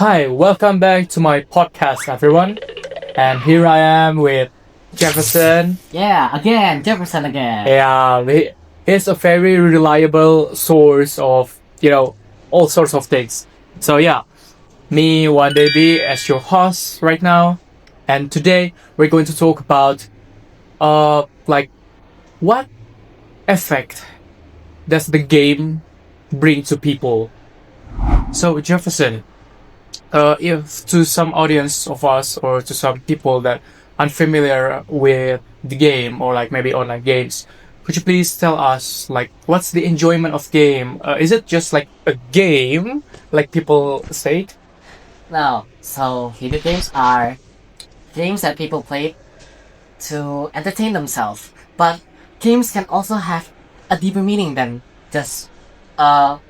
Hi, welcome back to my podcast, everyone. And here I am with Jefferson. Yeah, again, Jefferson again. He's a very reliable source of, all sorts of things. So yeah, me, Wandaybe, as your host right now. And today we're going to talk about, what effect does the game bring to people? So Jefferson, if to some audience of us or to some people that unfamiliar with the game or like maybe online games, could you please tell us like what's the enjoyment of game? Is it just like a game, like people say? Now, so video games are games that people play to entertain themselves, but games can also have a deeper meaning than just a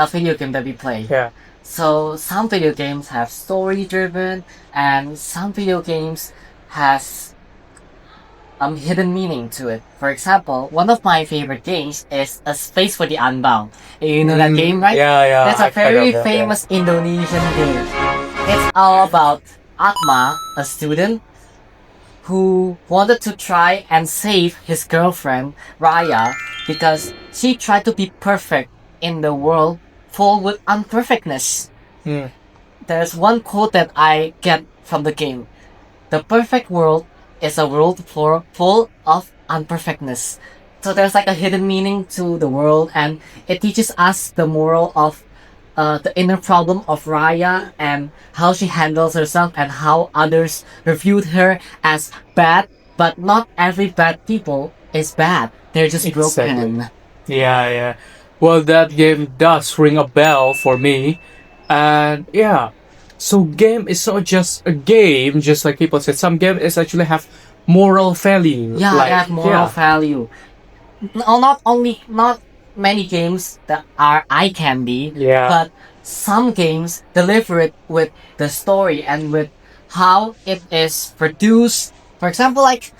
video game that we play. Yeah, So some video games have story driven, and some video games has hidden meaning to it. For example, one of my favorite games is A Space for the Unbound. You know that game, right? Yeah. That's a I've heard very of that, yeah. famous Indonesian game. It's all about Akma, a student who wanted to try and save his girlfriend, Raya, because she tried to be perfect in the world full with unperfectness. Mm. There's one quote that I get from the game. The perfect world is a world full of unperfectness. So there's like a hidden meaning to the world, and it teaches us the moral of the inner problem of Raya and how she handles herself and how others reviewed her as bad. But not every bad people is bad. They're just Exactly. broken. Yeah. Well, that game does ring a bell for me, and yeah. So game is not just a game, just like people said. Some game is actually have moral value. Yeah, like they have moral value. Not many games that are eye candy, Yeah. but some games deliver it with the story and with how it is produced. For example, like,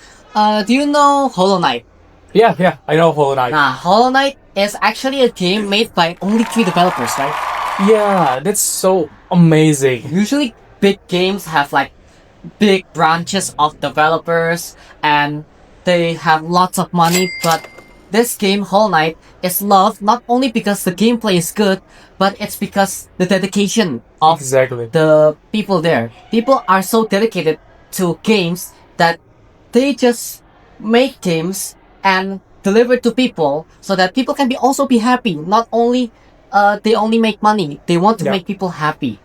do you know Hollow Knight? Yeah. I know Hollow Knight. Hollow Knight is actually a game made by only 3 developers, right? Yeah, that's so amazing. Usually, big games have like big branches of developers and they have lots of money, but this game, Hollow Knight, is loved not only because the gameplay is good, but it's because the dedication of Exactly. the people there. People are so dedicated to games that they just make games and deliver to people so that people can be also be happy. Not only they only make money, they want to Yeah. make people happy.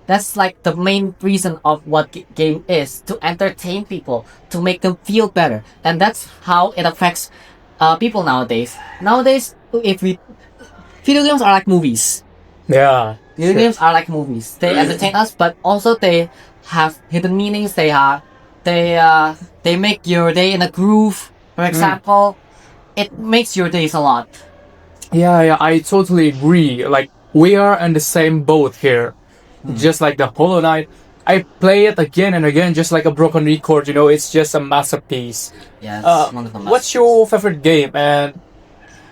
That's like the main reason of what game is, to entertain people, to make them feel better, and that's how it affects people nowadays. Nowadays, if we video games are like movies. Yeah. Video sure. games are like movies. They entertain us, but also they have hidden meanings. They make your day in a groove. For example, it makes your days a lot. Yeah, I totally agree. Like we are in the same boat here. Just like the Hollow Knight, I play it again and again, just like a broken record. It's just a masterpiece. Yes, wonderful. What's your favorite game and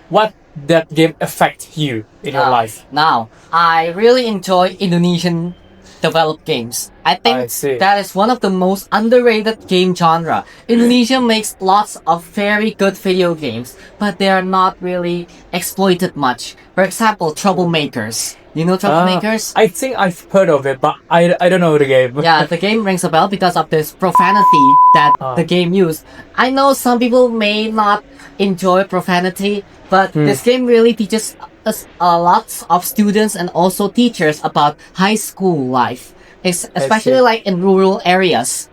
what that game affect you in your life? Now, I really enjoy Indonesian developed games. I I think see. that is one of the most underrated game genre. Indonesia makes lots of very good video games, but they are not really exploited much. For example, Troublemakers. You know Troublemakers? I think I've heard of it, but I don't know the game. Yeah, the game rings a bell because of this profanity that the game used. I know some people may not enjoy profanity, but this game really teaches us a lot of students and also teachers about high school life, especially like in rural areas.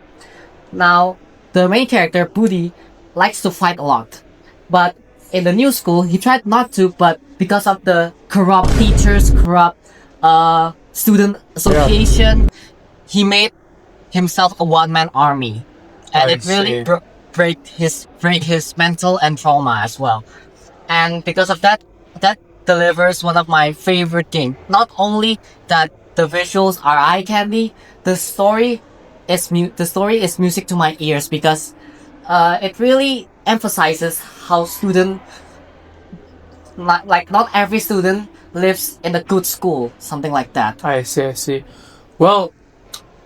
Now, the main character, Budi, likes to fight a lot. But in the new school, he tried not to, but because of the corrupt teachers, corrupt student association, he made himself a one-man army. And I it really see. break his mental and trauma as well. And because of that, that delivers one of my favorite games. Not only that the visuals are eye candy, the story is music to my ears because it really emphasizes how not every student lives in a good school, something like that. I see. Well,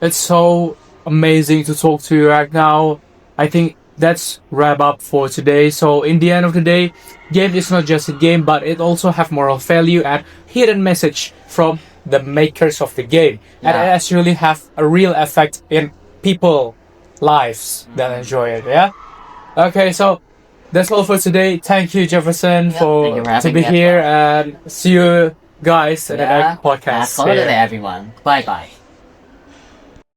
it's so amazing to talk to you right now. I think that's wrap up for today. So in the end of the day, game is not just a game, but it also have moral value and hidden message from the makers of the game, and it Yeah. actually have a real effect in people lives that enjoy it. Yeah. Okay, so that's all for today. Thank you, Jefferson, Yeah, thank you for for to having be me as here, well. and see you guys in the Yeah. next podcast. Have a good day, everyone. Bye bye.